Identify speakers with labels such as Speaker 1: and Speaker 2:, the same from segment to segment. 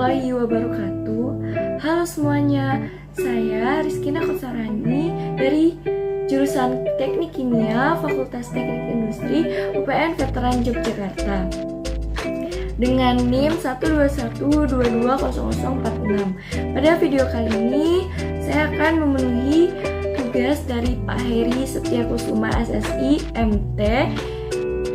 Speaker 1: warahmatullahi wabarakatuh. Halo semuanya, saya Rizkina Kotsarani dari jurusan Teknik Kimia Fakultas Teknik Industri UPN Veteran Yogyakarta dengan NIM 121220046. Pada video kali ini saya akan memenuhi tugas dari Pak Heri Setiakusuma SSI MT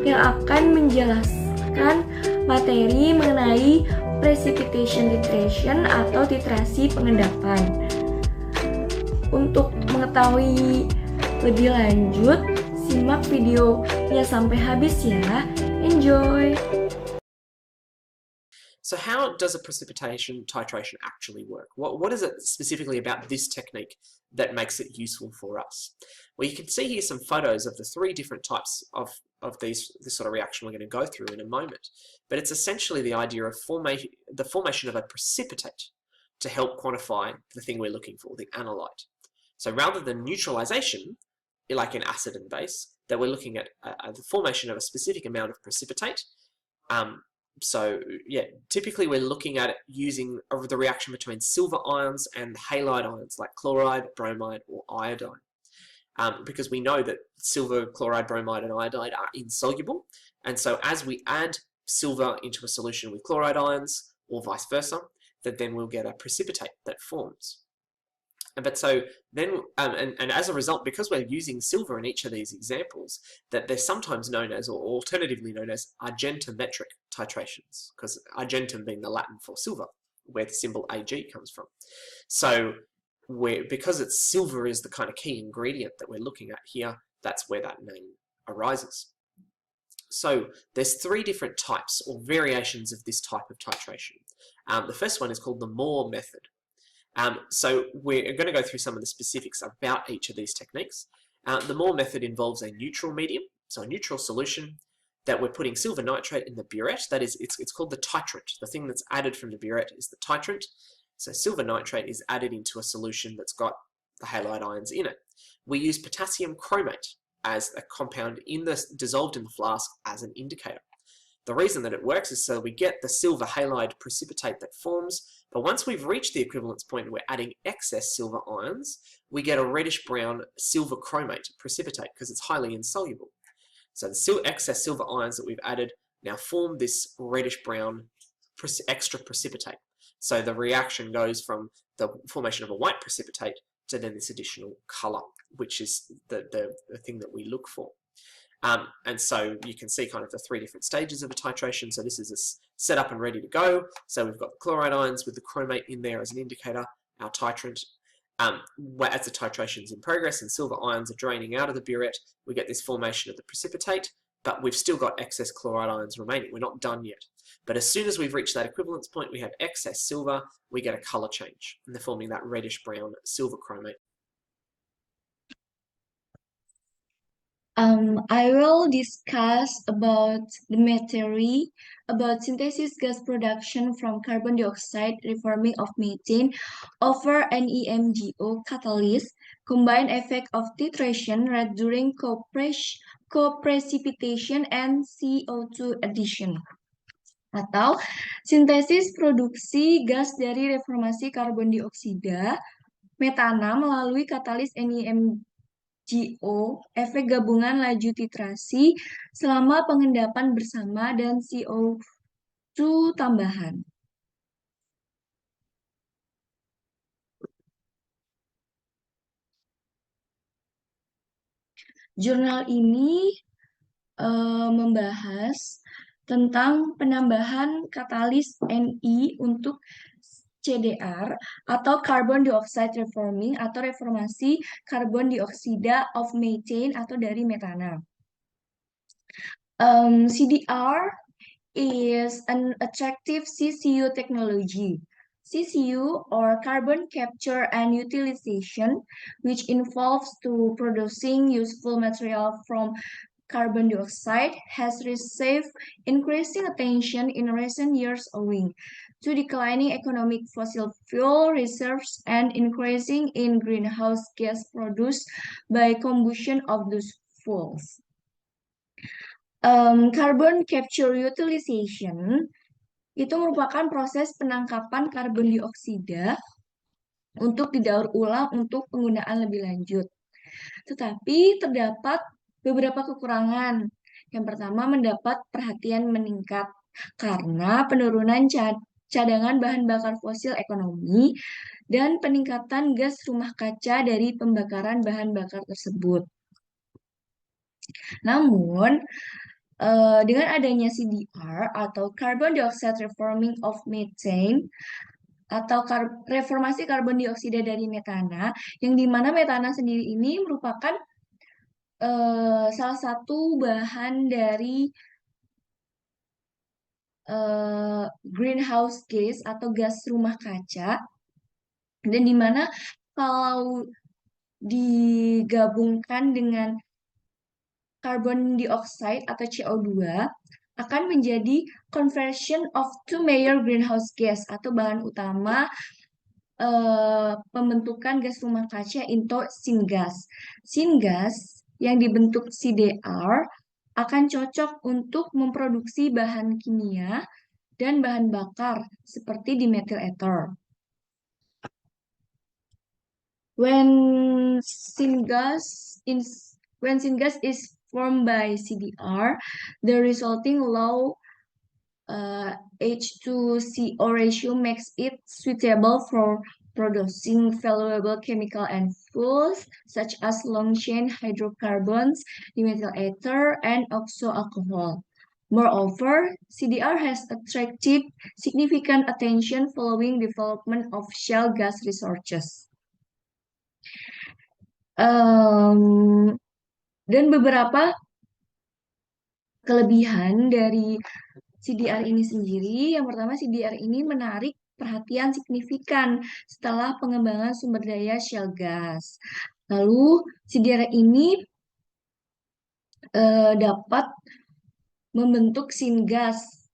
Speaker 1: yang akan menjelaskan materi mengenai precipitation titration atau titrasi pengendapan. Untuk mengetahui lebih lanjut, simak videonya sampai habis ya. Enjoy!
Speaker 2: So how does a precipitation titration actually work? What is it specifically about this technique that makes it useful for us? Well, you can see here some photos of the three different types of this sort of reaction we're going to go through in a moment. But it's essentially the idea of the formation of a precipitate to help quantify the thing we're looking for, the analyte. So rather than neutralization, like in acid and base, that we're looking at the formation of a specific amount of precipitate. So yeah, typically we're looking at it using the reaction between silver ions and halide ions like chloride, bromide, or iodine. Because we know that silver, chloride, bromide, and iodide are insoluble. And so as we add silver into a solution with chloride ions, or vice versa, that then we'll get a precipitate that forms. But so then, and as a result, because we're using silver in each of these examples, that they're sometimes known as, or alternatively known as, argentometric titrations, because argentum being the Latin for silver, where the symbol Ag comes from. So because it's silver is the kind of key ingredient that we're looking at here, that's where that name arises. So there's three different types or variations of this type of titration. The first one is called the Moore method. So we're going to go through some of the specifics about each of these techniques. The Moore method involves a neutral medium, so a neutral solution that we're putting silver nitrate in the burette. That is, it's called the titrant. The thing that's added from the burette is the titrant. So silver nitrate is added into a solution that's got the halide ions in it. We use potassium chromate as a compound dissolved in the flask as an indicator. The reason that it works is so we get the silver halide precipitate that forms, but once we've reached the equivalence point and we're adding excess silver ions, we get a reddish-brown silver chromate precipitate because it's highly insoluble. So the excess silver ions that we've added now form this reddish-brown extra precipitate. So the reaction goes from the formation of a white precipitate to then this additional color, which is the thing that we look for. And so you can see kind of the three different stages of a titration. So this is set up and ready to go. So we've got the chloride ions with the chromate in there as an indicator, our titrant. As the titration's in progress and silver ions are draining out of the burette, we get this formation of the precipitate, but we've still got excess chloride ions remaining. We're not done yet. But as soon as we've reached that equivalence point, we have excess silver, we get a color change, and they're forming that reddish-brown silver chromate.
Speaker 1: I will discuss about the material, about synthesis gas production from carbon dioxide reforming of methane over NEMGO catalyst, combined effect of titration rate during co-precipitation and CO2 addition. Atau sintesis produksi gas dari reformasi karbon dioksida metana melalui katalis NEMGO, efek gabungan laju titrasi selama pengendapan bersama dan CO2 tambahan. Jurnal ini membahas tentang penambahan katalis Ni untuk CDR atau carbon dioxide reforming atau reformasi karbon dioksida of methane atau dari metana. CDR is an attractive CCU technology. CCU, or carbon capture and utilization, which involves to producing useful material from carbon dioxide, has received increasing attention in recent years owing to declining economic fossil fuel reserves and increasing in greenhouse gas produced by combustion of those fuels. Carbon capture utilization itu merupakan proses penangkapan karbon dioksida untuk didaur ulang untuk penggunaan lebih lanjut. Tetapi terdapat beberapa kekurangan. Yang pertama, mendapat perhatian meningkat karena penurunan cadangan bahan bakar fosil ekonomi dan peningkatan gas rumah kaca dari pembakaran bahan bakar tersebut. Namun, dengan adanya CDR atau Carbon Dioxide Reforming of Methane atau reformasi karbon dioksida dari metana, yang dimana metana sendiri ini merupakan salah satu bahan dari greenhouse gas atau gas rumah kaca, dan dimana kalau digabungkan dengan carbon dioxide atau CO2 akan menjadi conversion of two major greenhouse gas atau bahan utama pembentukan gas rumah kaca into syngas. Syngas yang dibentuk CDR akan cocok untuk memproduksi bahan kimia dan bahan bakar seperti di methyl ether. When syngas is formed by CDR, the resulting low H2CO ratio makes it suitable for producing valuable chemical and fuels such as long-chain hydrocarbons, dimethyl ether, and oxo alcohol. Moreover, CDR has attracted significant attention following development of shale gas resources. Dan beberapa kelebihan dari CDR ini sendiri, yang pertama CDR ini menarik perhatian signifikan setelah pengembangan sumber daya shale gas. Lalu CDR ini dapat membentuk syngas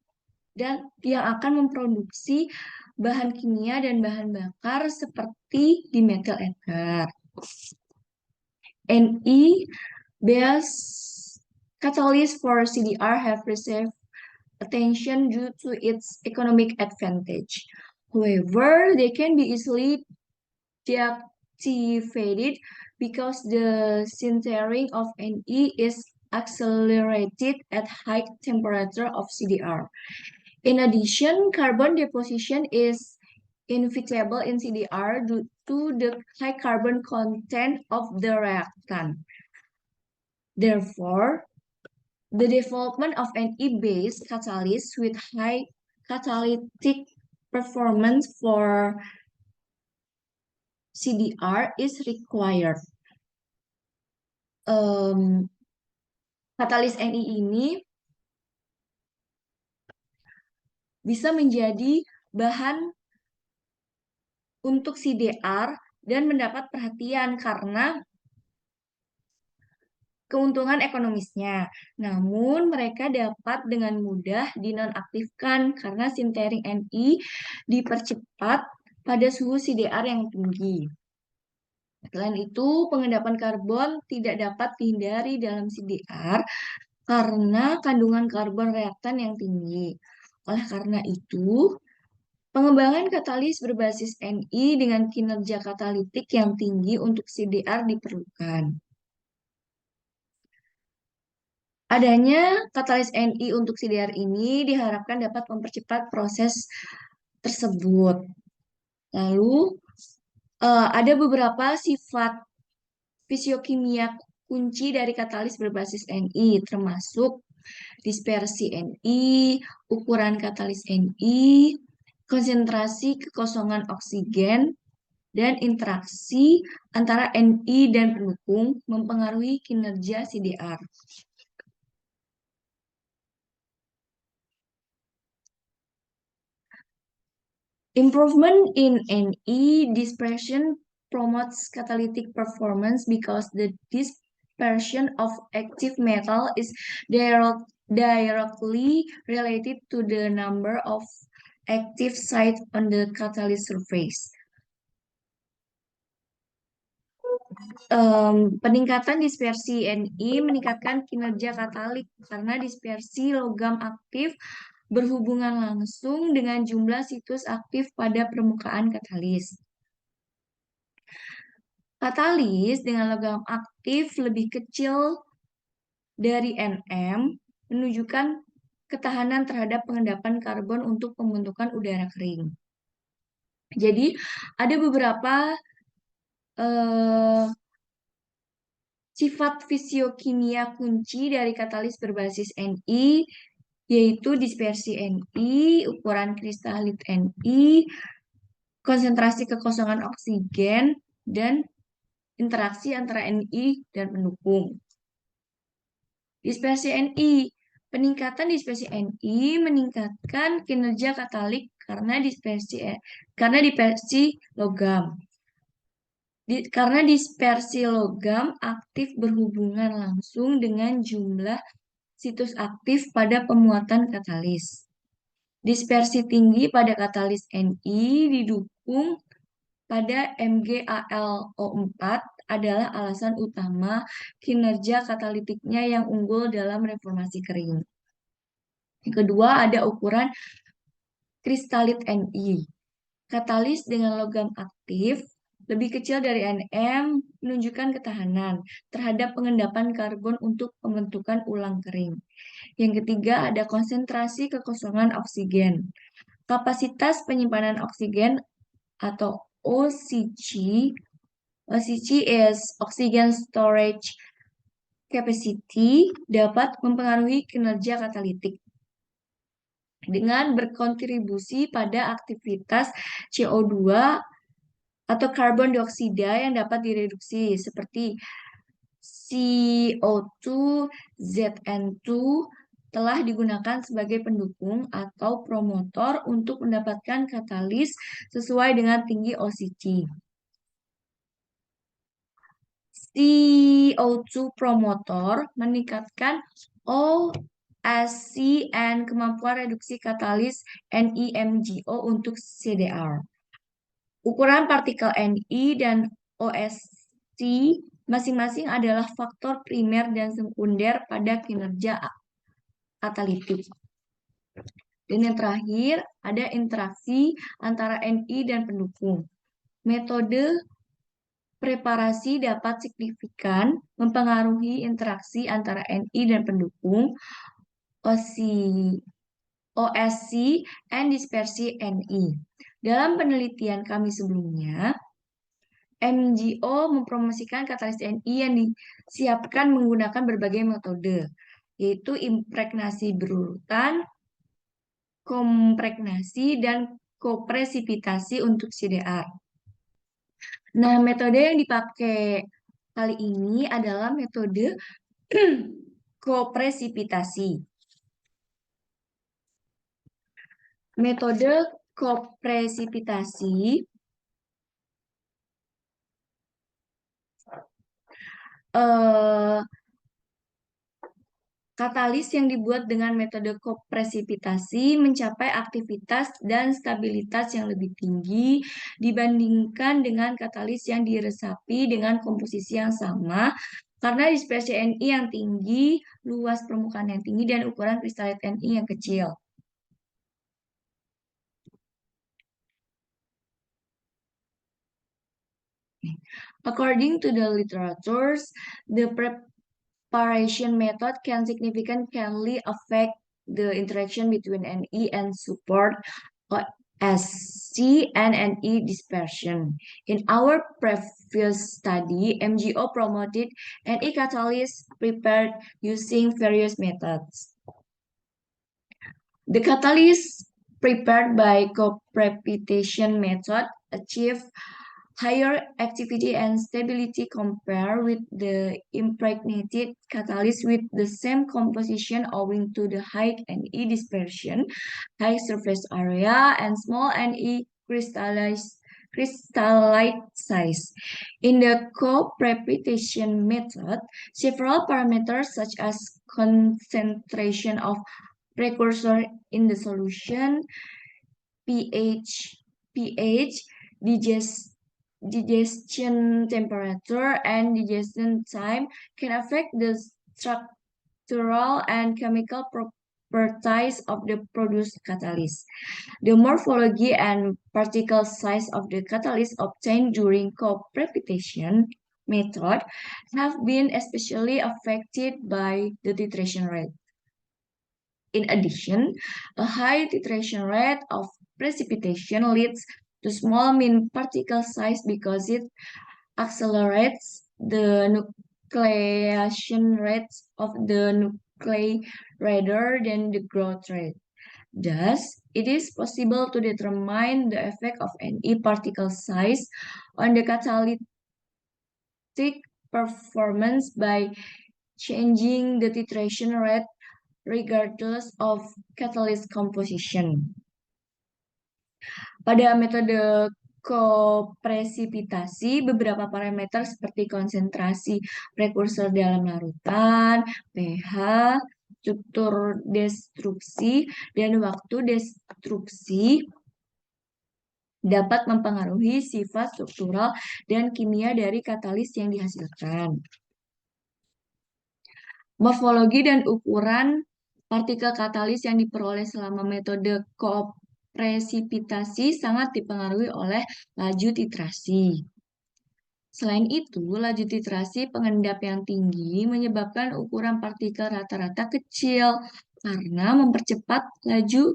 Speaker 1: dan yang akan memproduksi bahan kimia dan bahan bakar seperti di methyl ether. NE-based catalysts for CDR have received attention due to its economic advantage. However, they can be easily deactivated because the sintering of Ne is accelerated at high temperature of CDR. In addition, carbon deposition is inevitable in CDR due to the high carbon content of the reactant. Therefore, the development of an E-based catalyst with high catalytic performance for CDR is required. Katalis Ni ini bisa menjadi bahan untuk CDR dan mendapat perhatian karena keuntungan ekonomisnya. Namun mereka dapat dengan mudah dinonaktifkan karena sintering Ni dipercepat pada suhu CDR yang tinggi. Selain itu, pengendapan karbon tidak dapat dihindari dalam CDR karena kandungan karbon reaktan yang tinggi. Oleh karena itu, pengembangan katalis berbasis Ni dengan kinerja katalitik yang tinggi untuk CDR diperlukan. Adanya katalis Ni untuk CDR ini diharapkan dapat mempercepat proses tersebut. Lalu, ada beberapa sifat fisiokimia kunci dari katalis berbasis Ni, termasuk dispersi Ni, ukuran katalis Ni, konsentrasi kekosongan oksigen, dan interaksi antara Ni dan pendukung mempengaruhi kinerja CDR. Improvement in Ne dispersion promotes catalytic performance because the dispersion of active metal is directly related to the number of active sites on the catalyst surface. Peningkatan dispersi Ni meningkatkan kinerja katalik karena dispersi logam aktif berhubungan langsung dengan jumlah situs aktif pada permukaan katalis. Katalis dengan logam aktif lebih kecil dari Nm menunjukkan ketahanan terhadap pengendapan karbon untuk pembentukan udara kering. Jadi ada beberapa sifat fisiokimia kunci dari katalis berbasis Ni, yaitu dispersi Ni, ukuran kristalit Ni, konsentrasi kekosongan oksigen, dan interaksi antara Ni dan pendukung. Dispersi Ni. Peningkatan dispersi Ni meningkatkan kinerja katalik karena dispersi logam. Karena dispersi logam aktif berhubungan langsung dengan jumlah situs aktif pada pemuatan katalis. Dispersi tinggi pada katalis Ni didukung pada MgAlO4 adalah alasan utama kinerja katalitiknya yang unggul dalam reformasi kering. Yang kedua ada ukuran kristalit Ni. Katalis dengan logam aktif lebih kecil dari Nm menunjukkan ketahanan terhadap pengendapan karbon untuk pembentukan ulang kering. Yang ketiga ada konsentrasi kekosongan oksigen. Kapasitas penyimpanan oksigen atau OCG. OCG is Oxygen Storage Capacity dapat mempengaruhi kinerja katalitik dengan berkontribusi pada aktivitas CO2 atau karbon dioksida yang dapat direduksi seperti CO2, Zn2 telah digunakan sebagai pendukung atau promotor untuk mendapatkan katalis sesuai dengan tinggi OCG. CO2 promotor meningkatkan OSC dan kemampuan reduksi katalis NiMgO untuk CDR. Ukuran partikel Ni dan OSC masing-masing adalah faktor primer dan sekunder pada kinerja katalitik. Dan yang terakhir, ada interaksi antara Ni dan pendukung. Metode preparasi dapat signifikan mempengaruhi interaksi antara Ni dan pendukung, OSC, dan dispersi Ni. Dalam penelitian kami sebelumnya, MgO mempromosikan katalis Ni yang disiapkan menggunakan berbagai metode, yaitu impregnasi berurutan, kompregnasi, dan kopresipitasi untuk CDR. Nah, metode yang dipakai kali ini adalah metode kopresipitasi. Metode kopresipitasi katalis yang dibuat dengan metode kopresipitasi mencapai aktivitas dan stabilitas yang lebih tinggi dibandingkan dengan katalis yang diresapi dengan komposisi yang sama karena dispersi Ni yang tinggi, luas permukaan yang tinggi, dan ukuran kristalit Ni yang kecil. According to the literatures, the preparation method can significantly affect the interaction between Ni and support OSC and Ni dispersion. In our previous study, MgO promoted Ni catalysts prepared using various methods. The catalysts prepared by coprecipitation method achieve higher activity and stability compared with the impregnated catalyst with the same composition owing to the high Ni dispersion, high surface area, and small Ni crystallite size. In the coprecipitation method, several parameters such as concentration of precursor in the solution, pH, digestion temperature, and digestion time can affect the structural and chemical properties of the produced catalyst. The morphology and particle size of the catalyst obtained during co-precipitation method have been especially affected by the titration rate. In addition, a high titration rate of precipitation leads to small mean particle size because it accelerates the nucleation rates of the nuclei rather than the growth rate. Thus, it is possible to determine the effect of any particle size on the catalytic performance by changing the titration rate regardless of catalyst composition. Pada metode koprecipitasi, beberapa parameter seperti konsentrasi prekursor dalam larutan, pH, struktur destruksi, dan waktu destruksi dapat mempengaruhi sifat struktural dan kimia dari katalis yang dihasilkan. Morfologi dan ukuran partikel katalis yang diperoleh selama metode koprecipitasi sangat dipengaruhi oleh laju titrasi. Selain itu, laju titrasi pengendap yang tinggi menyebabkan ukuran partikel rata-rata kecil karena mempercepat laju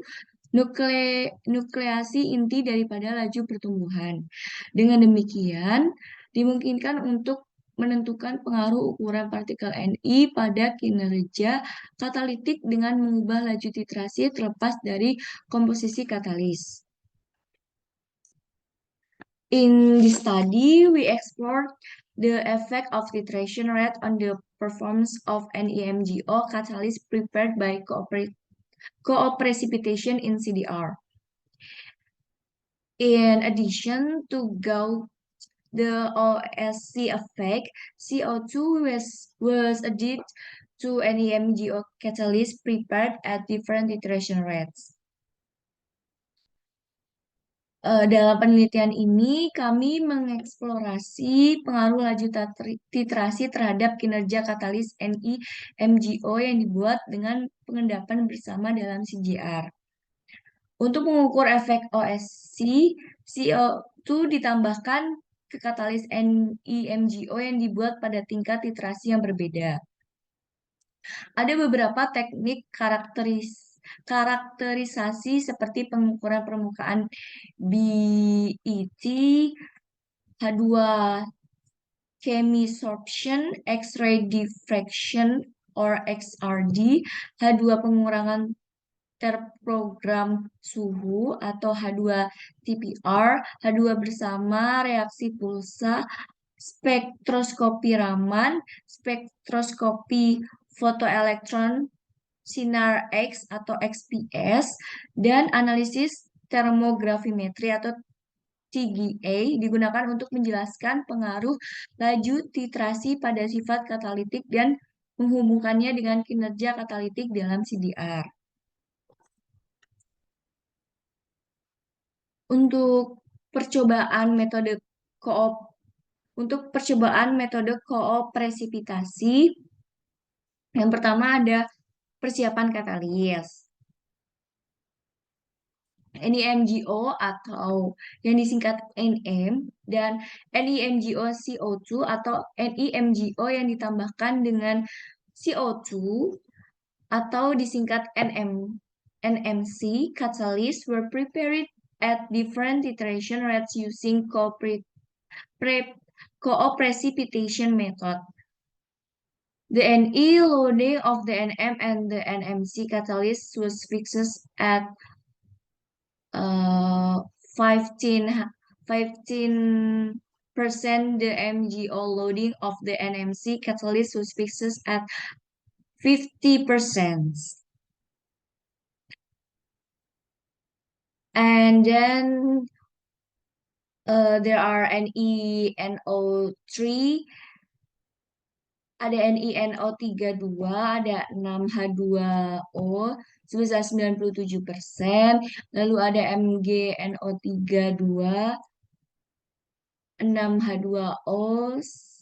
Speaker 1: nukleasi inti daripada laju pertumbuhan. Dengan demikian, dimungkinkan untuk menentukan pengaruh ukuran partikel Ni pada kinerja katalitik dengan mengubah laju titrasi terlepas dari komposisi katalis. In this study, we explored the effect of titration rate on the performance of NEMGO catalyst prepared by co-precipitation in CDR. In addition to gauge the OSC effect, CO2 was added to NEMGO catalyst prepared at different titration rates. Dalam penelitian ini, kami mengeksplorasi pengaruh laju titrasi terhadap kinerja katalis NEMGO yang dibuat dengan pengendapan bersama dalam CGR. Untuk mengukur efek OSC, CO2 ditambahkan ke katalis NEMGO yang dibuat pada tingkat titrasi yang berbeda. Ada beberapa teknik karakterisasi seperti pengukuran permukaan BET, H2 chemisorption, X-ray diffraction or XRD, H2 pengurangan terprogram suhu atau H2 TPR, H2 bersama reaksi pulsa, spektroskopi Raman, spektroskopi fotoelektron sinar X atau XPS, dan analisis termografimetri atau TGA digunakan untuk menjelaskan pengaruh laju titrasi pada sifat katalitik dan menghubungkannya dengan kinerja katalitik dalam CDR. Untuk percobaan metode kooprecipitasi, yang pertama ada persiapan katalis. NEMGO atau yang disingkat NM dan NEMGO CO2 atau NEMGO yang ditambahkan dengan CO2 atau disingkat NMC catalysts were prepared at different titration rates using co-precipitation method. The NE loading of the NM and the NMC catalyst was fixed at 15%. The MgO loading of the NMC catalyst was fixed at 50%. And then there are NeNO3, ada NeNO32, ada 6H2O sebesar 97%, lalu ada MgNO32, 6H2O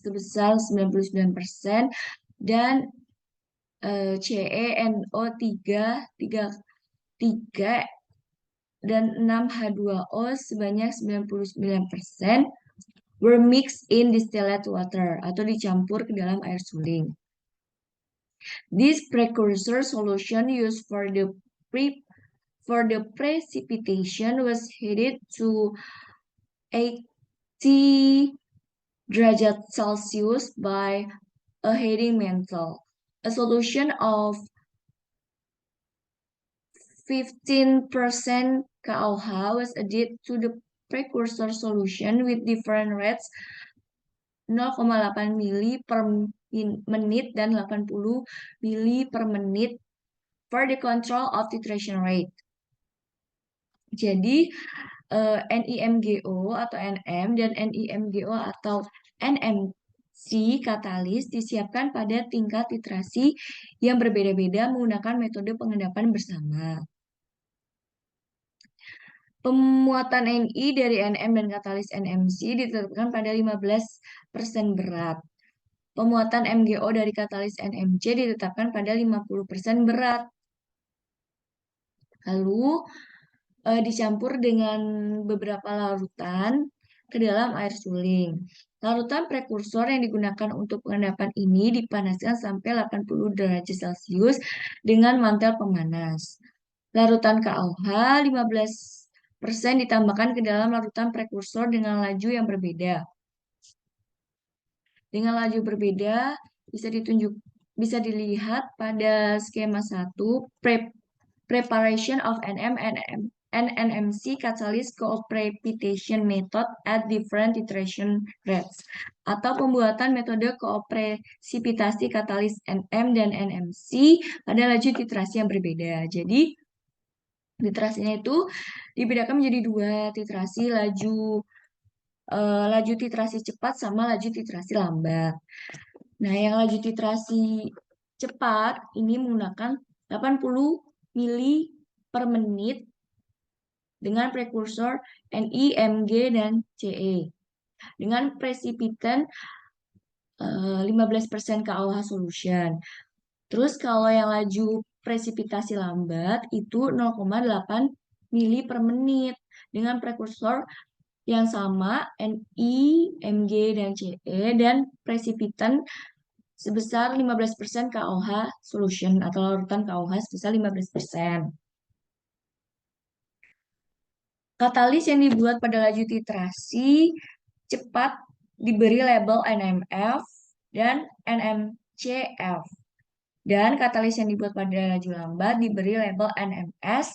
Speaker 1: sebesar 99%, dan CeNO3 3 dan 6H2O sebanyak 99% were mixed in distilled water atau dicampur ke dalam air suling. This precursor solution used for the precipitation was heated to 80 derajat Celsius by a heating mantle. A solution of 15% KOH was added to the precursor solution with different rates 0,8 mili per menit dan 80 mili per menit for the control of titration rate. Jadi NIMGO atau NM dan NIMGO atau NMC katalis disiapkan pada tingkat titrasi yang berbeda-beda menggunakan metode pengendapan bersama. Pemuatan Ni dari NM dan katalis NMC ditetapkan pada 15% berat. Pemuatan MgO dari katalis NMC ditetapkan pada 50% berat. Lalu dicampur dengan beberapa larutan ke dalam air suling. Larutan prekursor yang digunakan untuk pengendapan ini dipanaskan sampai 80 derajat Celcius dengan mantel pemanas. Larutan KOH 15% ditambahkan ke dalam larutan prekursor dengan laju yang berbeda. Dengan laju berbeda bisa dilihat pada skema 1 preparation of NM and NMC catalyst co-precipitation method at different titration rates atau pembuatan metode co-precipitasi katalis NM dan NMC pada laju titrasi yang berbeda. Jadi titrasinya itu dibedakan menjadi dua titrasi, laju titrasi cepat sama laju titrasi lambat. Nah, yang laju titrasi cepat ini menggunakan 80 mili per menit dengan prekursor Ni, Mg, dan Ce. Dengan precipitant 15% KOH solution. Terus kalau yang laju presipitasi lambat itu 0,8 mili per menit dengan prekursor yang sama Ni, Mg, dan Ce dan precipitant sebesar 15% KOH solution atau larutan KOH sebesar 15%. Katalis yang dibuat pada laju titrasi cepat diberi label NMF dan NMCF. Dan katalis yang dibuat pada laju lambat diberi label NMS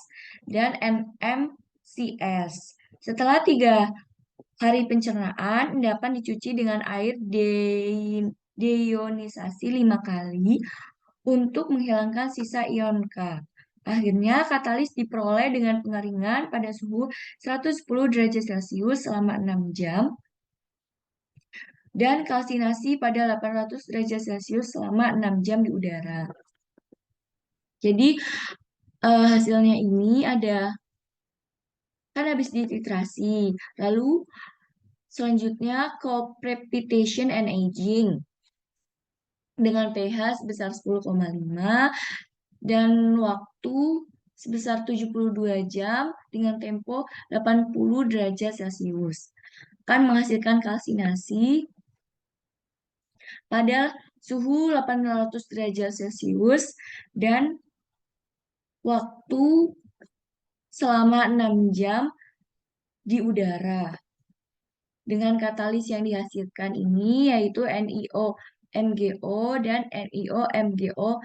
Speaker 1: dan NMCS. Setelah 3 hari pencernaan, endapan dicuci dengan air deionisasi 5 kali untuk menghilangkan sisa ion K. Akhirnya, katalis diperoleh dengan pengeringan pada suhu 110 derajat Celcius selama 6 jam dan kalsinasi pada 800 derajat Celcius selama 6 jam di udara. Jadi, hasilnya ini ada, kan habis dititrasi. Lalu, selanjutnya, co-precipitation and aging dengan pH sebesar 10,5 dan waktu sebesar 72 jam dengan tempo 80 derajat Celcius. Akan menghasilkan kalsinasi pada suhu 800 derajat Celcius dan waktu selama 6 jam di udara. Dengan katalis yang dihasilkan ini yaitu NiO MgO dan NiO MgO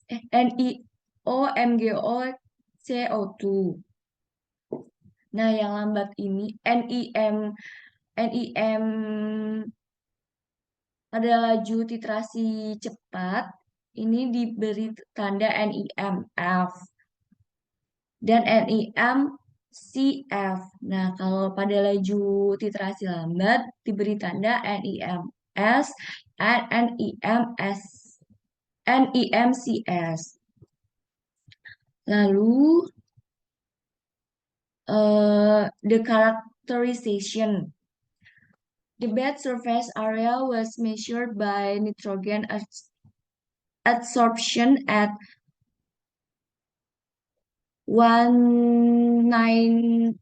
Speaker 1: NiO MgO CO2. Nah, yang lambat ini NIM pada laju titrasi cepat ini diberi tanda NIMF dan NIMCF. Nah, kalau pada laju titrasi lambat diberi tanda NIMS dan NIMCS. Lalu the characterization The bed surface area was measured by nitrogen adsorption at 196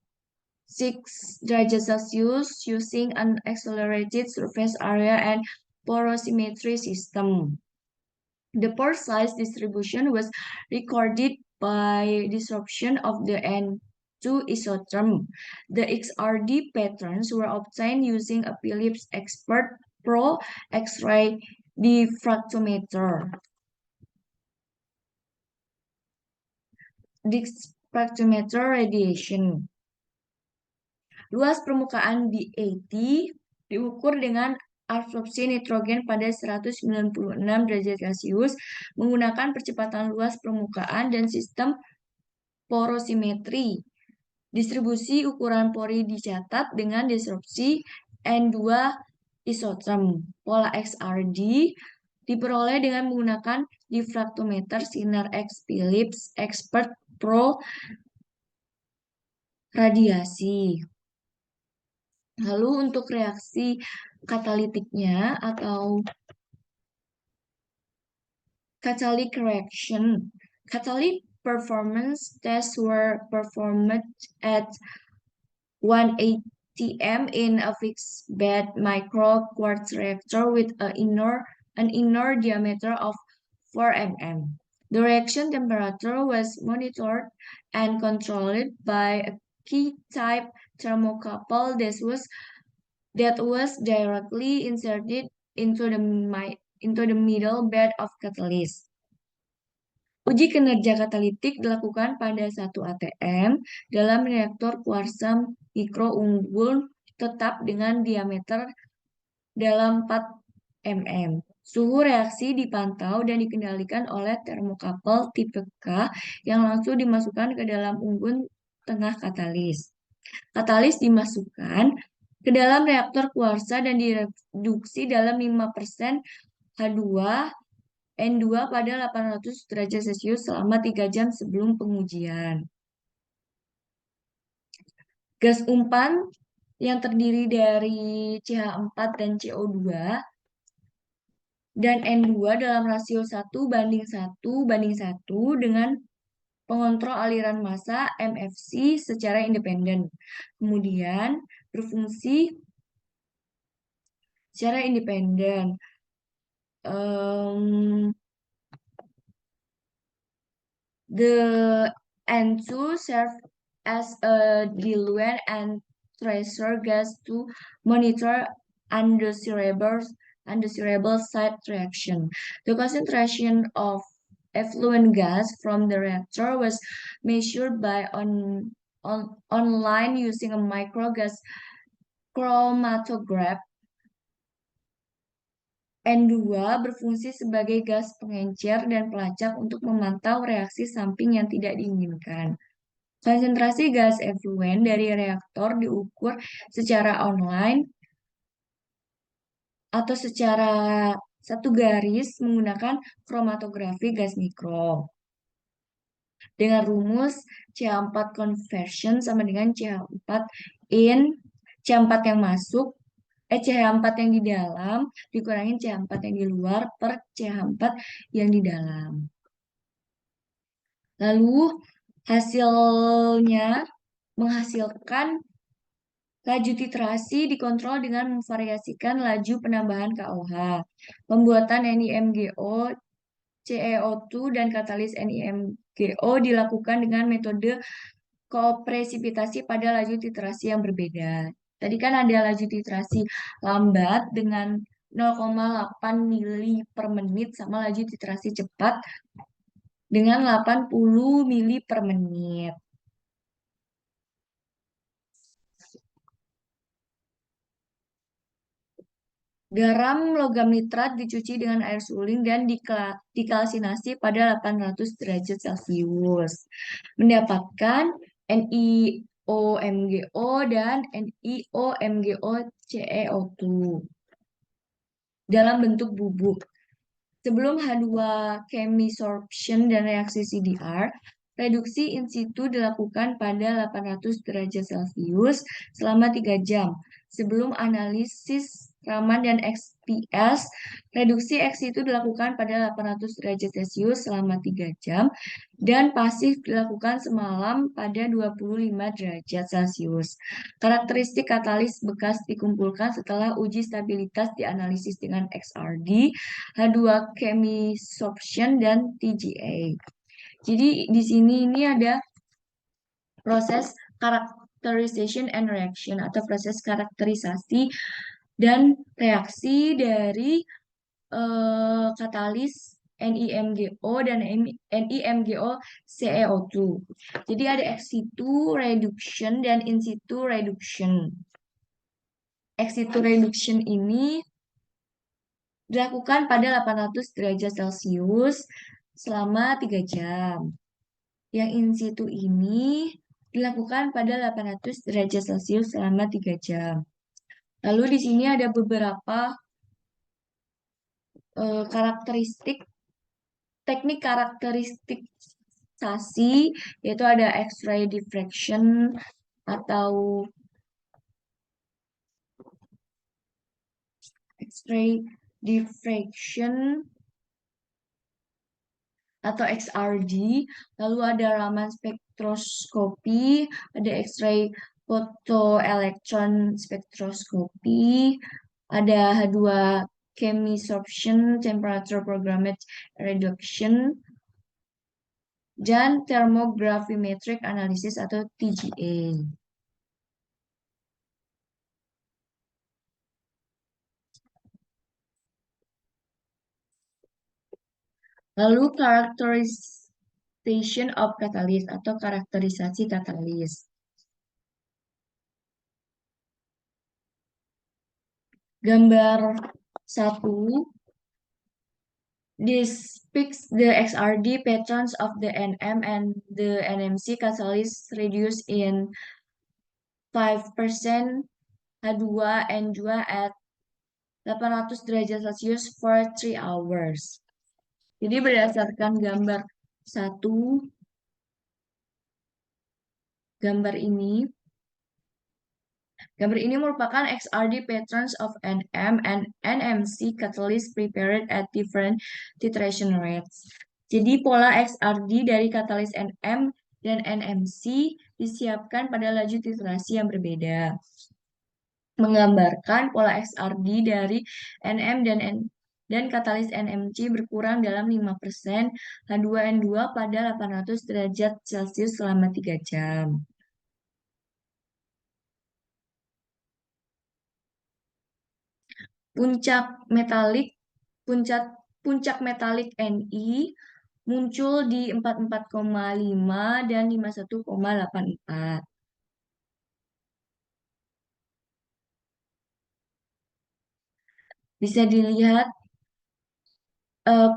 Speaker 1: derajat Celsius using an accelerated surface area and porosimetry system. The pore size distribution was recorded by disruption of the N2 isotherm. The XRD patterns were obtained using a Philips Expert Pro X-ray diffractometer. Diffractometer radiation. Luas permukaan DAT diukur dengan absorpsi nitrogen pada 196 derajat Celcius menggunakan percepatan luas permukaan dan sistem porosimetri. Distribusi ukuran pori dicatat dengan disrupsi N2 isotherm. Pola XRD diperoleh dengan menggunakan diffractometer sinar X Philips Expert Pro radiasi. Lalu untuk reaksi katalitiknya atau catalytic reaction. Catalytic performance tests were performed at 1 atm in a fixed bed micro quartz reactor with an inner diameter of 4 mm. The reaction temperature was monitored and controlled by a key-type thermocouple that was directly inserted into the middle bed of catalyst. Uji kinerja katalitik dilakukan pada 1 atm dalam reaktor kuarsa mikro unggul tetap dengan diameter dalam 4 mm. Suhu reaksi dipantau dan dikendalikan oleh termokapel tipe K yang langsung dimasukkan ke dalam unggun tengah katalis. Katalis dimasukkan ke dalam reaktor kuarsa dan direduksi dalam 5% H2 N2 pada 800 derajat Celcius selama 3 jam sebelum pengujian. Gas umpan yang terdiri dari CH4 dan CO2 dan N2 dalam rasio 1:1:1 dengan pengontrol aliran massa MFC secara independen. Kemudian berfungsi secara independen. The N2 served as a diluent and tracer gas to monitor undesirable side reaction. The concentration of effluent gas from the reactor was measured by online using a microgas chromatograph. N2 berfungsi sebagai gas pengencer dan pelacak untuk memantau reaksi samping yang tidak diinginkan. Konsentrasi gas efluen dari reaktor diukur secara online atau secara satu garis menggunakan kromatografi gas mikro. Dengan rumus CH4 conversion sama dengan CH4 yang masuk CH4 yang di dalam dikurangin CH4 yang di luar per CH4 yang di dalam. Lalu hasilnya menghasilkan laju titrasi dikontrol dengan memvariasikan laju penambahan KOH. Pembuatan NiMgO, CeO2 dan katalis NiMgO dilakukan dengan metode kopresipitasi pada laju titrasi yang berbeda. Tadi kan ada laju titrasi lambat dengan 0,8 mili per menit sama laju titrasi cepat dengan 80 mili per menit. Garam logam nitrat dicuci dengan air suling dan dikalsinasi pada 800 derajat Celcius. Mendapatkan NiOMgO dan NiOMgO-CeO2 dalam bentuk bubuk. Sebelum H2 chemisorption dan reaksi CDR, reduksi in situ dilakukan pada 800 derajat Celcius selama 3 jam. sebelum analisis Raman dan XPS. Reduksi X itu dilakukan pada 800 derajat Celcius selama 3 jam dan pasif dilakukan semalam pada 25 derajat Celcius. Karakteristik katalis bekas dikumpulkan setelah uji stabilitas dianalisis dengan XRD, H2 chemisorption, dan TGA. Jadi di sini ini ada proses characterization and reaction atau proses karakterisasi dan reaksi dari katalis NiMgO dan NiMgO CEO2. Jadi ada ex situ reduction dan in situ reduction. Ex situ reduction ini dilakukan pada 800 derajat Celcius selama 3 jam. Yang in situ ini dilakukan pada 800 derajat Celcius selama 3 jam. Lalu di sini ada beberapa karakteristik teknik karakteristikasi, yaitu ada X-ray diffraction atau X-ray diffraction atau XRD, lalu ada Raman spektroskopi, ada X-ray photoelectron spektroskopi, ada H2 chemisorption, temperature programmed reduction, dan thermogravimetric analysis atau TGA. Lalu characterization of catalyst atau karakterisasi katalis. Gambar 1 depicts the XRD patterns of the NM and the NMC catalyst reduced in 5% H2N2 at 800 derajat Celcius for 3 hours. Jadi berdasarkan gambar 1, gambar ini merupakan XRD patterns of NM and NMC catalyst prepared at different titration rates. Jadi pola XRD dari katalis NM dan NMC disiapkan pada laju titrasi yang berbeda. Menggambarkan pola XRD dari NM dan katalis NMC berkurang dalam 5% H2N2 pada 800 derajat Celcius selama 3 jam. Puncak metalik Ni muncul di 44,5 dan 51,84. Bisa dilihat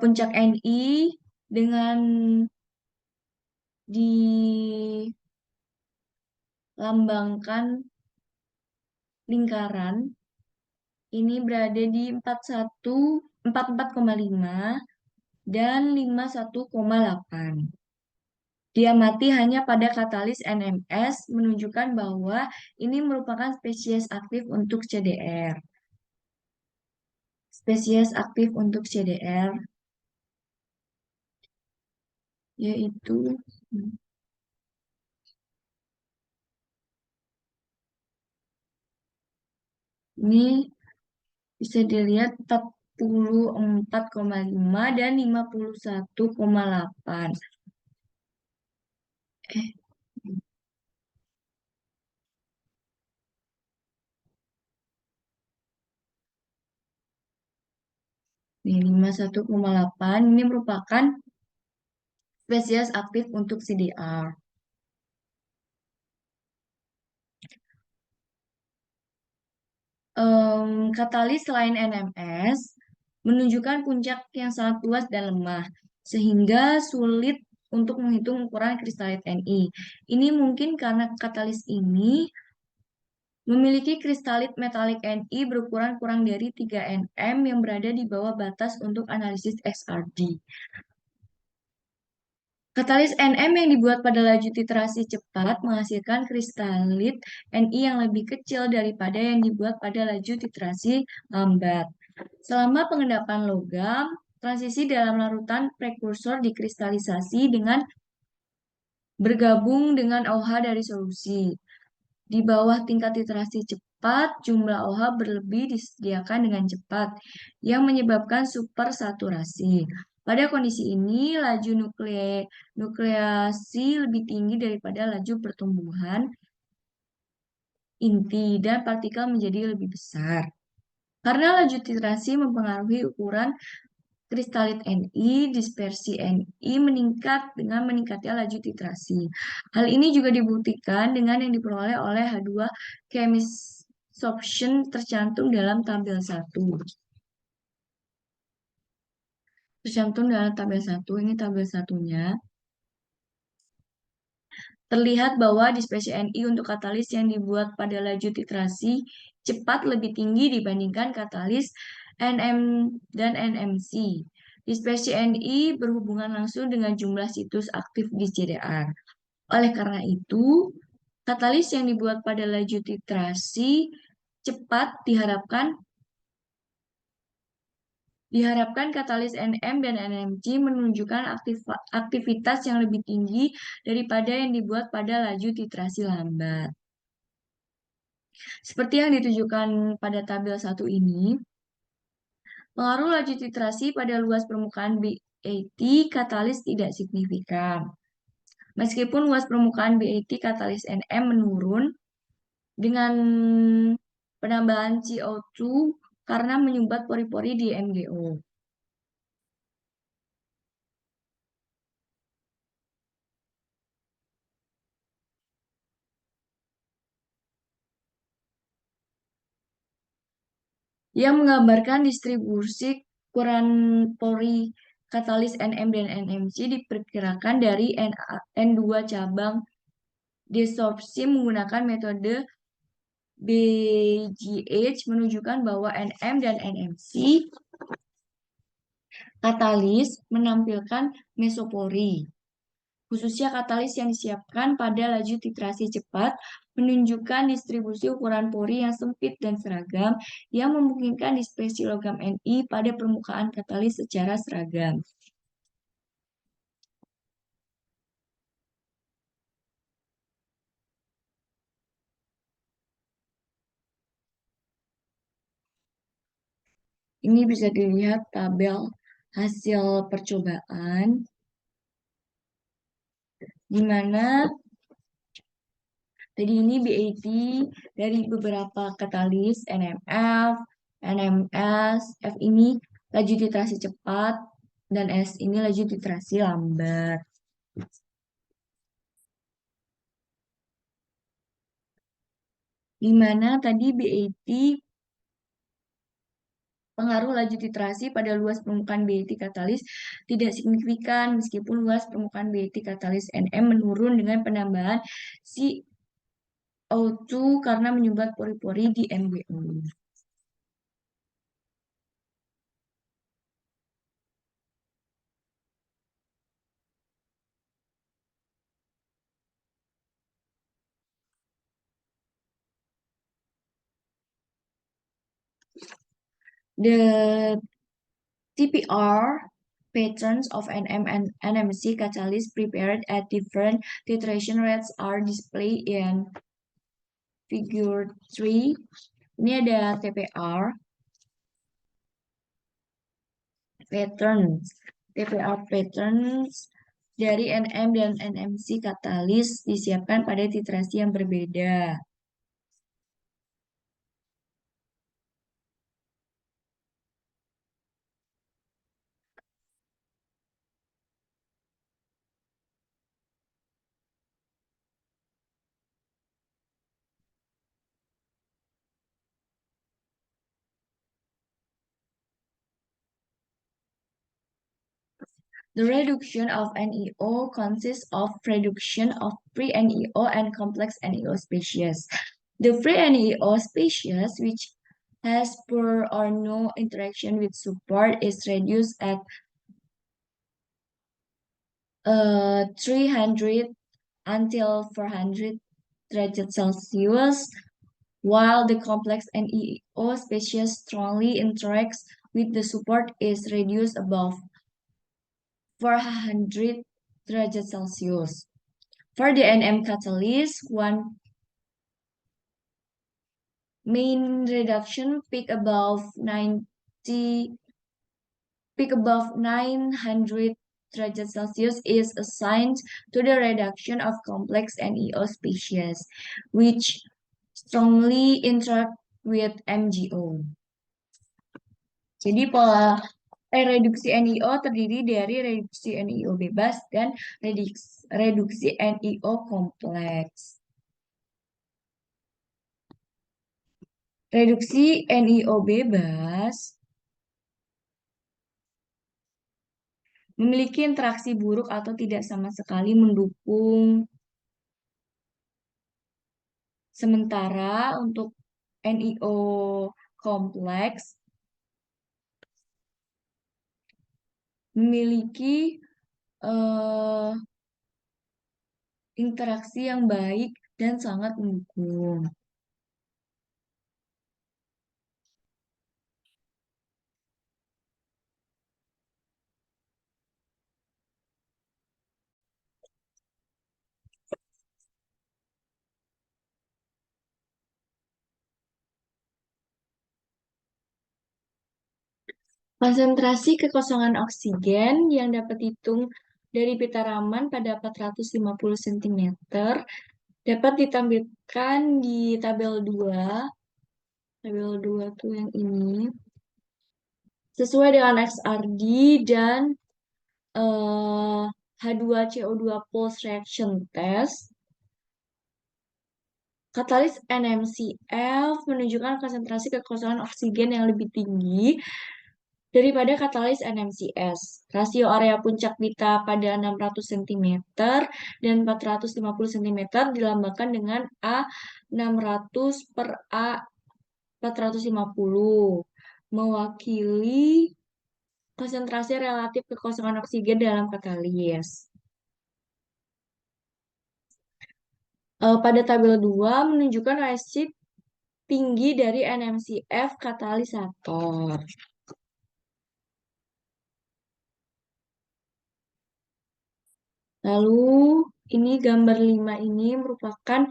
Speaker 1: puncak Ni dengan dilambangkan lingkaran ini berada di 44,5 dan 51,8. Diamati hanya pada katalis NMS menunjukkan bahwa ini merupakan spesies aktif untuk CDR. Spesies aktif untuk CDR yaitu ini bisa dilihat 44,5 dan 51,8. Ini 51,8 ini merupakan spesies aktif untuk CDR. Katalis selain NMS menunjukkan puncak yang sangat luas dan lemah, sehingga sulit untuk menghitung ukuran kristalit Ni. Ini mungkin karena katalis ini memiliki kristalit metalik Ni berukuran kurang dari 3 nm yang berada di bawah batas untuk analisis XRD. Katalis NM yang dibuat pada laju titrasi cepat menghasilkan kristalit Ni yang lebih kecil daripada yang dibuat pada laju titrasi lambat. Selama pengendapan logam, transisi dalam larutan prekursor dikristalisasi dengan bergabung dengan OH dari solusi. Di bawah tingkat titrasi cepat, jumlah OH berlebih disediakan dengan cepat, yang menyebabkan supersaturasi. Pada kondisi ini, laju nukleasi lebih tinggi daripada laju pertumbuhan inti dan partikel menjadi lebih besar. Karena laju titrasi mempengaruhi ukuran kristalit Ni, dispersi Ni meningkat dengan meningkatnya laju titrasi. Hal ini juga dibuktikan dengan yang diperoleh oleh H2 chemisorption tercantum dalam tabel 1. Tercantum dalam tabel 1, ini tabel satunya. Terlihat bahwa dispersi Ni untuk katalis yang dibuat pada laju titrasi cepat lebih tinggi dibandingkan katalis NM dan NMC. Dispersi Ni berhubungan langsung dengan jumlah situs aktif di CDR. Oleh karena itu, katalis yang dibuat pada laju titrasi cepat diharapkan katalis NM dan NMC menunjukkan aktivitas yang lebih tinggi daripada yang dibuat pada laju titrasi lambat. Seperti yang ditujukan pada tabel 1 ini, pengaruh laju titrasi pada luas permukaan BAT katalis tidak signifikan. Meskipun luas permukaan BAT katalis NM menurun dengan penambahan CO2 karena menyumbat pori-pori di MgO. Yang menggambarkan distribusi ukuran pori katalis NM dan NMC diperkirakan dari N2 cabang desorpsi menggunakan metode BGH menunjukkan bahwa NM dan NMC katalis menampilkan mesopori. Khususnya katalis yang disiapkan pada laju titrasi cepat menunjukkan distribusi ukuran pori yang sempit dan seragam yang memungkinkan dispersi logam Ni pada permukaan katalis secara seragam. Ini bisa dilihat tabel hasil percobaan di mana tadi ini BAT dari beberapa katalis NMF, NMS, F ini laju titrasi cepat, dan S ini laju titrasi lambat. Di mana tadi BAT pengaruh laju titrasi pada luas permukaan BAT katalis tidak signifikan meskipun luas permukaan BAT katalis NM menurun dengan penambahan CO2 karena menyumbat pori-pori di MgO. The TPR patterns of NM and NMC catalysts prepared at different titration rates are displayed in figure 3. Ini ada TPR patterns. TPR patterns dari NM dan NMC katalis disiapkan pada titrasi yang berbeda. The reduction of NEO consists of reduction of free NEO and complex NEO species. The free NEO species, which has poor or no interaction with support, is reduced at 300 until 400 derajat Celsius, while the complex NEO species strongly interacts with the support is reduced above 400 derajat Celsius. For the NM catalyst, one main reduction peak above 900 derajat Celsius is assigned to the reduction of complex NEO species, which strongly interact with MgO. Jadi reduksi NiO terdiri dari reduksi NiO bebas dan reduksi NiO kompleks. Reduksi NiO bebas memiliki interaksi buruk atau tidak sama sekali mendukung. Sementara untuk NiO kompleks memiliki interaksi yang baik dan sangat mendukung. Konsentrasi kekosongan oksigen yang dapat dihitung dari pita Raman pada 450 cm dapat ditampilkan di tabel 2. Tabel 2 tuh yang ini. Sesuai dengan XRD dan H2CO2 pulse reaction test. Katalis NMCF menunjukkan konsentrasi kekosongan oksigen yang lebih tinggi daripada katalis NMCS. Rasio area puncak pita pada 600 cm dan 450 cm dilambangkan dengan A600 per A450, mewakili konsentrasi relatif kekosongan oksigen dalam katalis. Pada tabel 2 menunjukkan resip tinggi dari NMCF katalisator. Lalu ini gambar 5 ini merupakan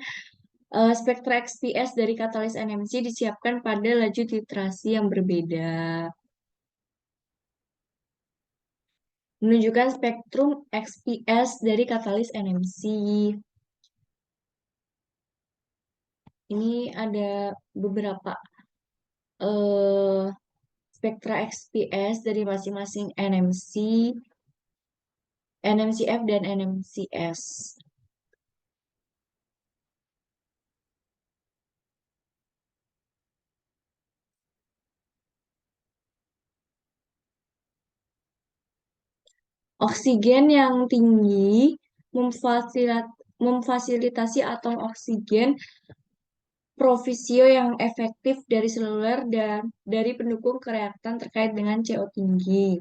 Speaker 1: spektra XPS dari katalis NMC disiapkan pada laju titrasi yang berbeda. Menunjukkan spektrum XPS dari katalis NMC. Ini ada beberapa spektra XPS dari masing-masing NMC, NMCF, dan NMCS. Oksigen yang tinggi memfasilitasi atom oksigen profisio yang efektif dari seluler dan dari pendukung kereaktan terkait dengan CO tinggi.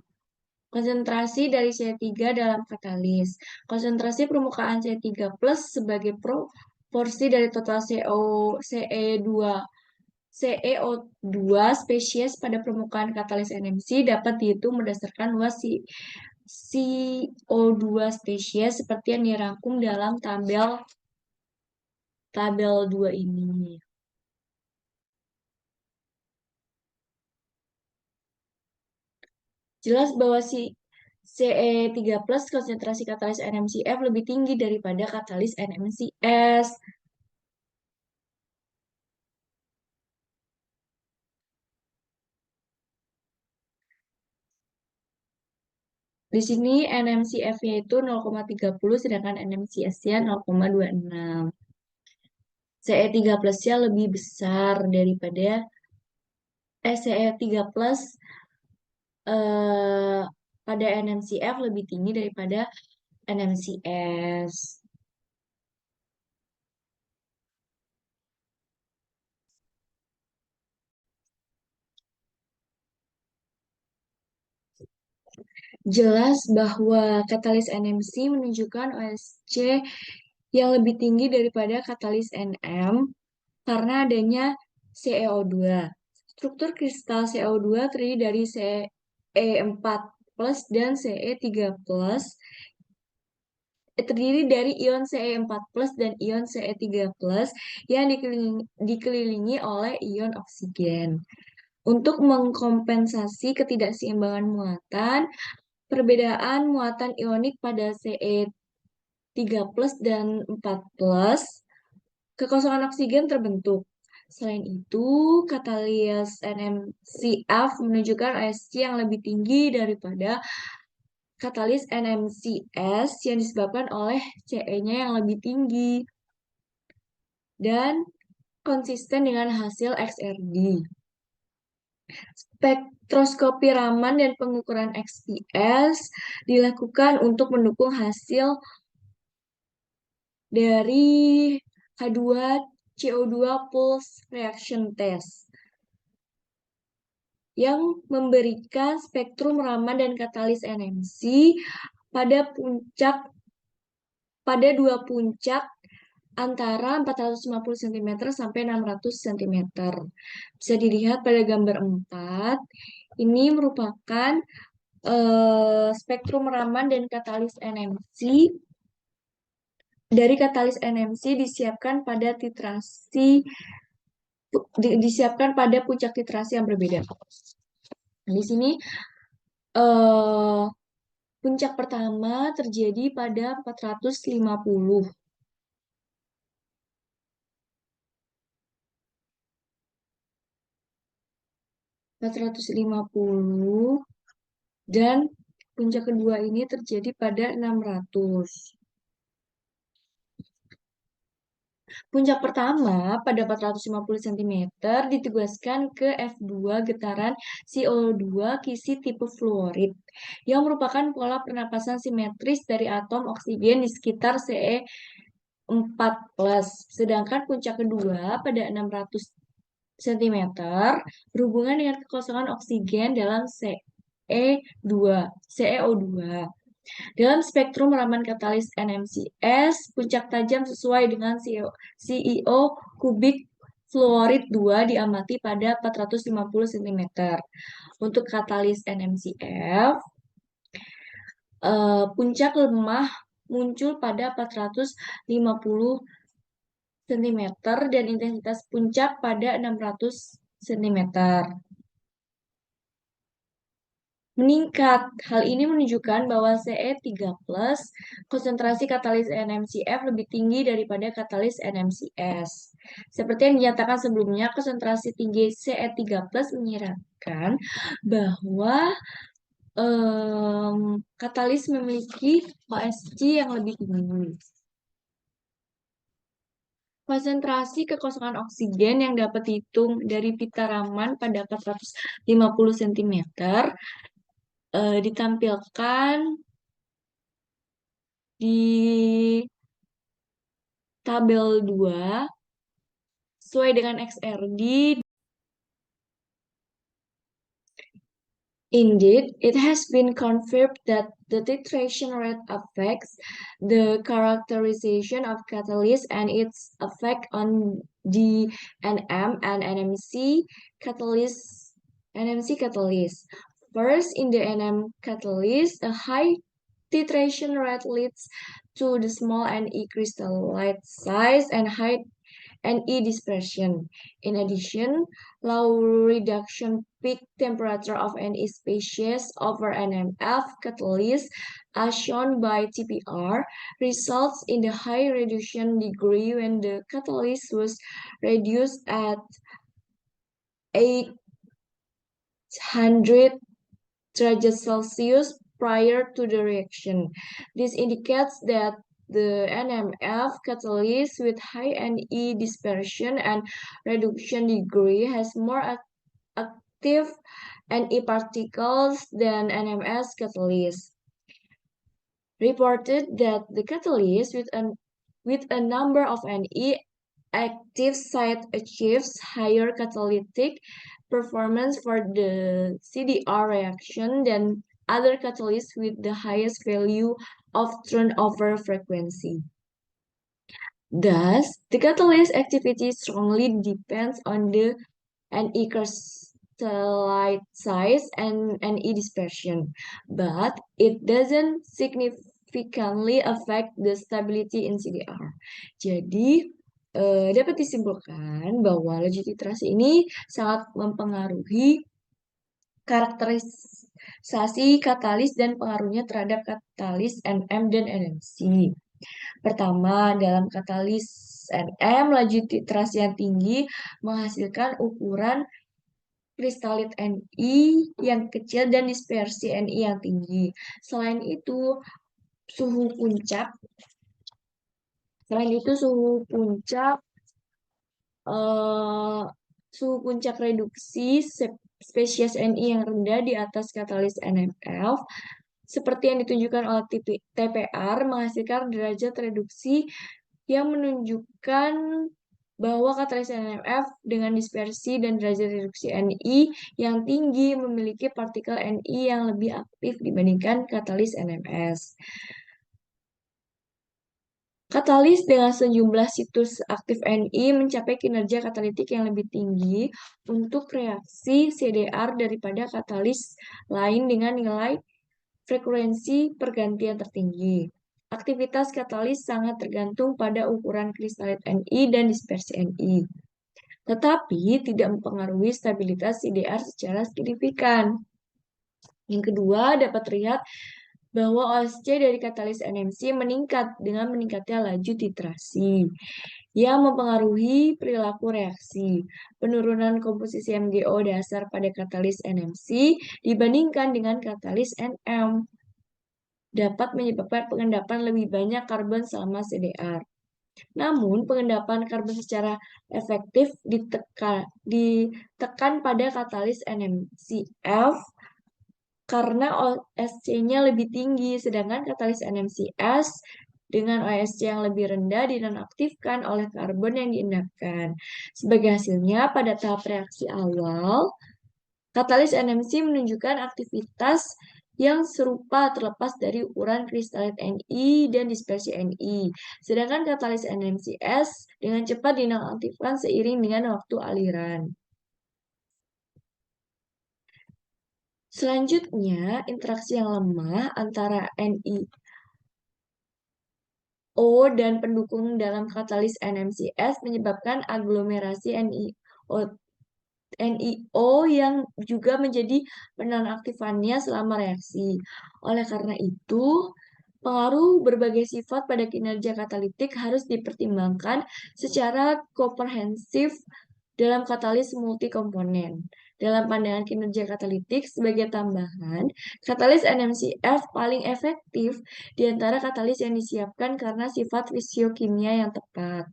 Speaker 1: Konsentrasi dari C3 dalam katalis. Konsentrasi permukaan C3 plus sebagai proporsi dari total CEO2 spesies pada permukaan katalis NMC dapat dihitung berdasarkan luas CO2 spesies seperti yang dirangkum dalam tabel 2 ini. Jelas bahwa CE3 plus konsentrasi katalis NMCF lebih tinggi daripada katalis NMCS. Di sini NMCF-nya itu 0,30 sedangkan NMCS-nya 0,26. CE3 plus-nya lebih besar daripada CE3 plus pada NMCF lebih tinggi daripada NMCS. Jelas bahwa katalis NMC menunjukkan OSC yang lebih tinggi daripada katalis NM karena adanya CeO2. Struktur kristal CO2 terdiri dari Ce4+ dan Ce3+, terdiri dari ion Ce4+ dan ion Ce3+ yang dikelilingi oleh ion oksigen. Untuk mengkompensasi ketidakseimbangan muatan, perbedaan muatan ionik pada Ce3+ dan 4+, kekosongan oksigen terbentuk. Selain itu, katalis NMCF menunjukkan OSC yang lebih tinggi daripada katalis NMCS yang disebabkan oleh Ce-nya yang lebih tinggi dan konsisten dengan hasil XRD. Spektroskopi Raman dan pengukuran XPS dilakukan untuk mendukung hasil dari H2CO2 pulse reaction test yang memberikan spektrum Raman dan katalis NMC pada dua puncak antara 450 cm sampai 600 cm. Bisa dilihat pada gambar 4. Ini merupakan spektrum Raman dan katalis NMC. Dari katalis NMC disiapkan pada puncak titrasi yang berbeda. Di sini puncak pertama terjadi pada 450. Dan puncak kedua ini terjadi pada 600. Puncak pertama pada 450 cm ditugaskan ke F2 getaran CO2 kisi tipe fluorid yang merupakan pola pernapasan simetris dari atom oksigen di sekitar Ce4+. Sedangkan puncak kedua pada 600 cm berhubungan dengan kekosongan oksigen dalam CEO2. Dalam spektrum Raman katalis NMCS, puncak tajam sesuai dengan CEO kubik fluorid 2 diamati pada 450 cm. Untuk katalis NMCF, puncak lemah muncul pada 450 cm dan intensitas puncak pada 600 cm. Meningkat. Hal ini menunjukkan bahwa Ce3+, konsentrasi katalis NMCF lebih tinggi daripada katalis NMCS. Seperti yang dinyatakan sebelumnya, konsentrasi tinggi Ce3+ menyiratkan bahwa katalis memiliki OSC yang lebih tinggi. Konsentrasi kekosongan oksigen yang dapat dihitung dari pita Raman pada 450 cm ditampilkan di tabel 2 sesuai dengan XRD. Indeed, it has been confirmed that the titration rate affects the characterization of catalyst and its effect on the NM and NMC catalyst. First, in the NM catalyst, a high titration rate leads to the small Ne crystallite size and high Ne dispersion. In addition, low reduction peak temperature of Ne species over NMF catalyst, as shown by TPR, results in the high reduction degree when the catalyst was reduced at 800 derajat Celsius prior to the reaction. This indicates that the NMF catalyst with high Ne dispersion and reduction degree has more active Ne particles than NMS catalyst. Reported that the catalyst with a number of Ne active site achieves higher catalytic performance for the CDR reaction than other catalysts with the highest value of turnover frequency. Thus, the catalyst activity strongly depends on the Ne crystallite size and Ne dispersion, but it doesn't significantly affect the stability in CDR. Jadi, dapat disimpulkan bahwa logititrasi ini sangat mempengaruhi karakterisasi katalis dan pengaruhnya terhadap katalis NM dan NMC. Pertama, dalam katalis NM, laju titrasi yang tinggi menghasilkan ukuran kristalit Ni yang kecil dan dispersi Ni yang tinggi. Selain itu, suhu puncak eh, suhu puncak reduksi spesies Ni yang rendah di atas katalis NMF seperti yang ditunjukkan oleh TPR menghasilkan derajat reduksi yang menunjukkan bahwa katalis NMF dengan dispersi dan derajat reduksi Ni yang tinggi memiliki partikel Ni yang lebih aktif dibandingkan katalis NMS. Katalis dengan sejumlah situs aktif Ni mencapai kinerja katalitik yang lebih tinggi untuk reaksi CDR daripada katalis lain dengan nilai frekuensi pergantian tertinggi. Aktivitas katalis sangat tergantung pada ukuran kristalit Ni dan dispersi Ni, tetapi tidak mempengaruhi stabilitas CDR secara signifikan. Yang kedua, dapat terlihat bahwa OSC dari katalis NMC meningkat dengan meningkatnya laju titrasi yang mempengaruhi perilaku reaksi. Penurunan komposisi MgO dasar pada katalis NMC dibandingkan dengan katalis NM dapat menyebabkan pengendapan lebih banyak karbon selama CDR. Namun, pengendapan karbon secara efektif ditekan pada katalis NMCF karena OSC-nya lebih tinggi, sedangkan katalis NMCS dengan OSC yang lebih rendah dinonaktifkan oleh karbon yang diendapkan. Sebagai hasilnya, pada tahap reaksi awal, katalis NMC menunjukkan aktivitas yang serupa terlepas dari ukuran kristalit Ni dan dispersi Ni. Sedangkan katalis NMCS dengan cepat dinonaktifkan seiring dengan waktu aliran. Selanjutnya, interaksi yang lemah antara NiO dan pendukung dalam katalis NMCS menyebabkan aglomerasi NiO yang juga menjadi penonaktifannya selama reaksi. Oleh karena itu, pengaruh berbagai sifat pada kinerja katalitik harus dipertimbangkan secara komprehensif dalam katalis multikomponen. Dalam pandangan kinerja katalitik, sebagai tambahan, katalis NMCF paling efektif di antara katalis yang disiapkan karena sifat fisiokimia yang tepat.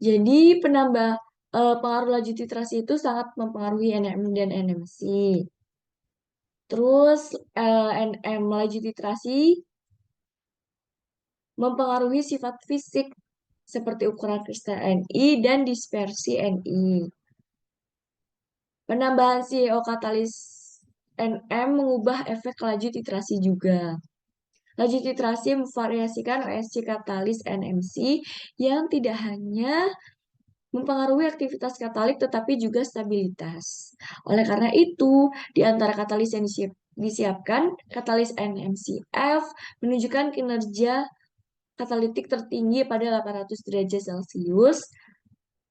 Speaker 1: Jadi, pengaruh laju titrasi itu sangat mempengaruhi NM dan NMC. Terus, NM laju titrasi mempengaruhi sifat fisik seperti ukuran kristal Ni dan dispersi Ni. Penambahan CEO katalis NM mengubah efek laju titrasi juga. Laju titrasi memvariasikan OSC katalis NMC yang tidak hanya mempengaruhi aktivitas katalik tetapi juga stabilitas. Oleh karena itu, di antara katalis yang disiapkan, katalis NMCF menunjukkan kinerja katalitik tertinggi pada 800 derajat Celcius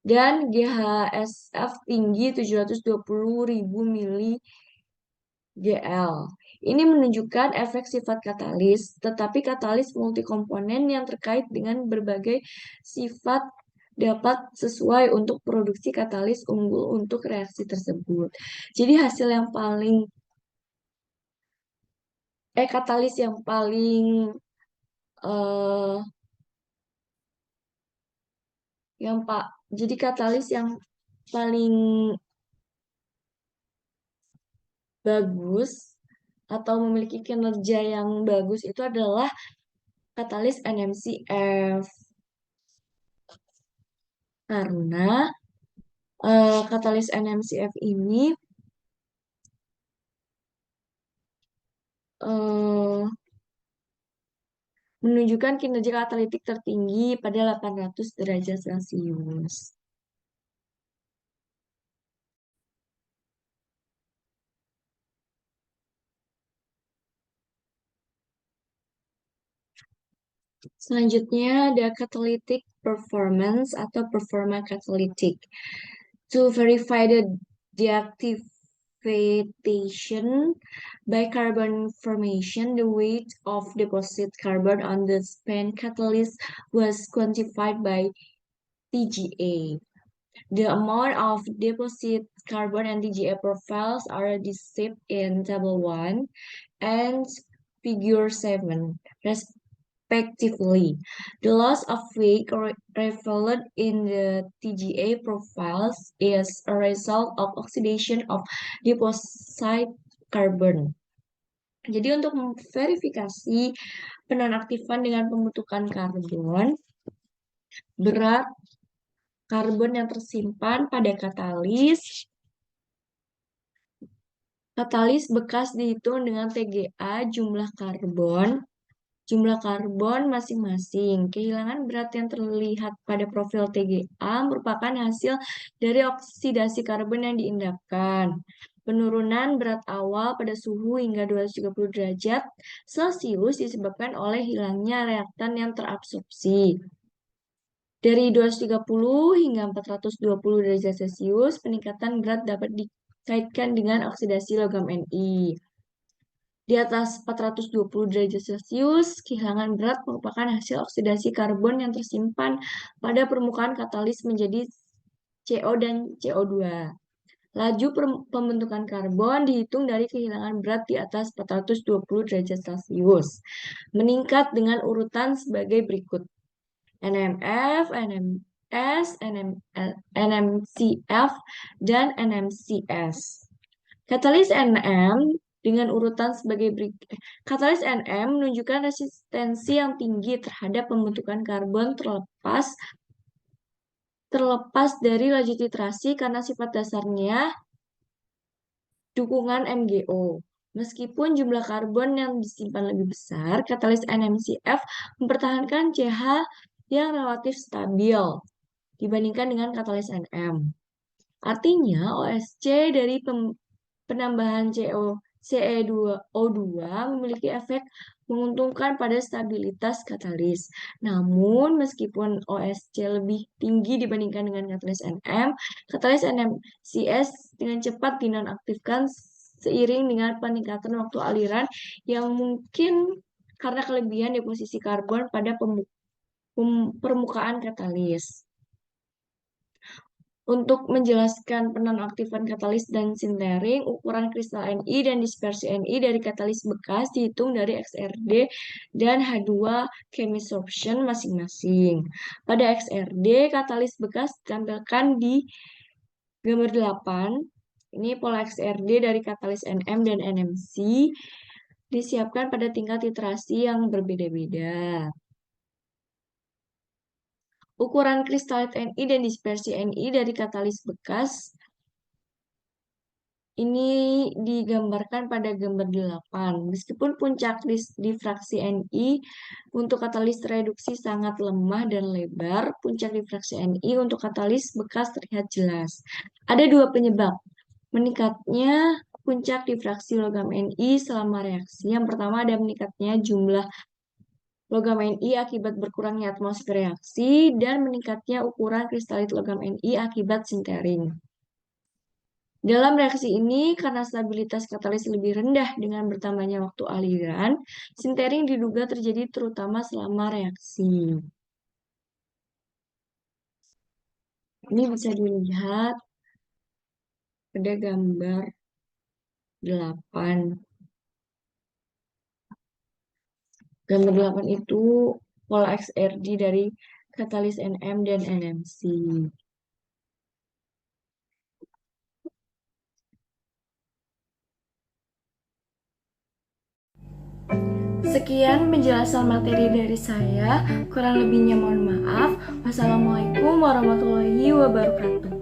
Speaker 1: dan GHSF tinggi 720.000 mg/L. Ini menunjukkan efek sifat katalis, tetapi katalis multikomponen yang terkait dengan berbagai sifat dapat sesuai untuk produksi katalis unggul untuk reaksi tersebut. Jadi hasil yang katalis yang paling jadi katalis yang paling bagus atau memiliki kinerja yang bagus itu adalah katalis NMCF. Karena katalis NMCF ini eh, menunjukkan kinerja katalitik tertinggi pada 800 derajat Celcius. Selanjutnya ada catalytic performance atau performa catalytic. To verify the deactivation by carbon formation, the weight of deposit carbon on the spent catalyst was quantified by TGA. The amount of deposit carbon and TGA profiles are described in Table 1 and Figure 7, respectively. The loss of weight revealed in the TGA profiles is a result of oxidation of deposit carbon. Jadi untuk memverifikasi penonaktifan dengan pembentukan karbon, berat karbon yang tersimpan pada katalis bekas dihitung dengan TGA jumlah karbon masing-masing. Kehilangan berat yang terlihat pada profil TGA merupakan hasil dari oksidasi karbon yang diindahkan. Penurunan berat awal pada suhu hingga 230 derajat Celcius disebabkan oleh hilangnya reaktan yang terabsorpsi. Dari 230 hingga 420 derajat Celcius, peningkatan berat dapat dikaitkan dengan oksidasi logam Ni. Di atas 420 derajat Celcius, kehilangan berat merupakan hasil oksidasi karbon yang tersimpan pada permukaan katalis menjadi CO dan CO2. Laju pembentukan karbon dihitung dari kehilangan berat di atas 420 derajat Celcius. Meningkat dengan urutan sebagai berikut. NMF, NMS, NMCF, dan NMCS. Katalis NM dengan urutan sebagai berikut. Katalis NM menunjukkan resistensi yang tinggi terhadap pembentukan karbon terlepas dari laju titrasi karena sifat dasarnya dukungan MgO. Meskipun jumlah karbon yang disimpan lebih besar, katalis NMCF mempertahankan CH yang relatif stabil dibandingkan dengan katalis NM. Artinya, OSC dari penambahan CeO2 memiliki efek menguntungkan pada stabilitas katalis. Namun, meskipun OSC lebih tinggi dibandingkan dengan katalis NM, katalis NMCS dengan cepat dinonaktifkan seiring dengan peningkatan waktu aliran yang mungkin karena kelebihan deposisi karbon pada permukaan katalis. Untuk menjelaskan penonaktifan katalis dan sintering, ukuran kristal Ni dan dispersi Ni dari katalis bekas dihitung dari XRD dan H2 chemisorption masing-masing. Pada XRD, katalis bekas ditampilkan di gambar 8. Ini pola XRD dari katalis NM dan NMC disiapkan pada tingkat titrasi yang berbeda-beda. Ukuran kristalit Ni dan dispersi Ni dari katalis bekas ini digambarkan pada gambar 8. Meskipun puncak difraksi Ni untuk katalis reduksi sangat lemah dan lebar, puncak difraksi Ni untuk katalis bekas terlihat jelas. Ada dua penyebab meningkatnya puncak difraksi logam Ni selama reaksi. Yang pertama ada meningkatnya jumlah logam Ni akibat berkurangnya atmosfer reaksi dan meningkatnya ukuran kristalit logam Ni akibat sintering. Dalam reaksi ini, karena stabilitas katalis lebih rendah dengan bertambahnya waktu aliran, sintering diduga terjadi terutama selama reaksi. Ini bisa dilihat pada gambar 8. Gambar 8 itu pola XRD dari katalis NM dan NMC. Sekian penjelasan materi dari saya, kurang lebihnya mohon maaf. Wassalamualaikum warahmatullahi wabarakatuh.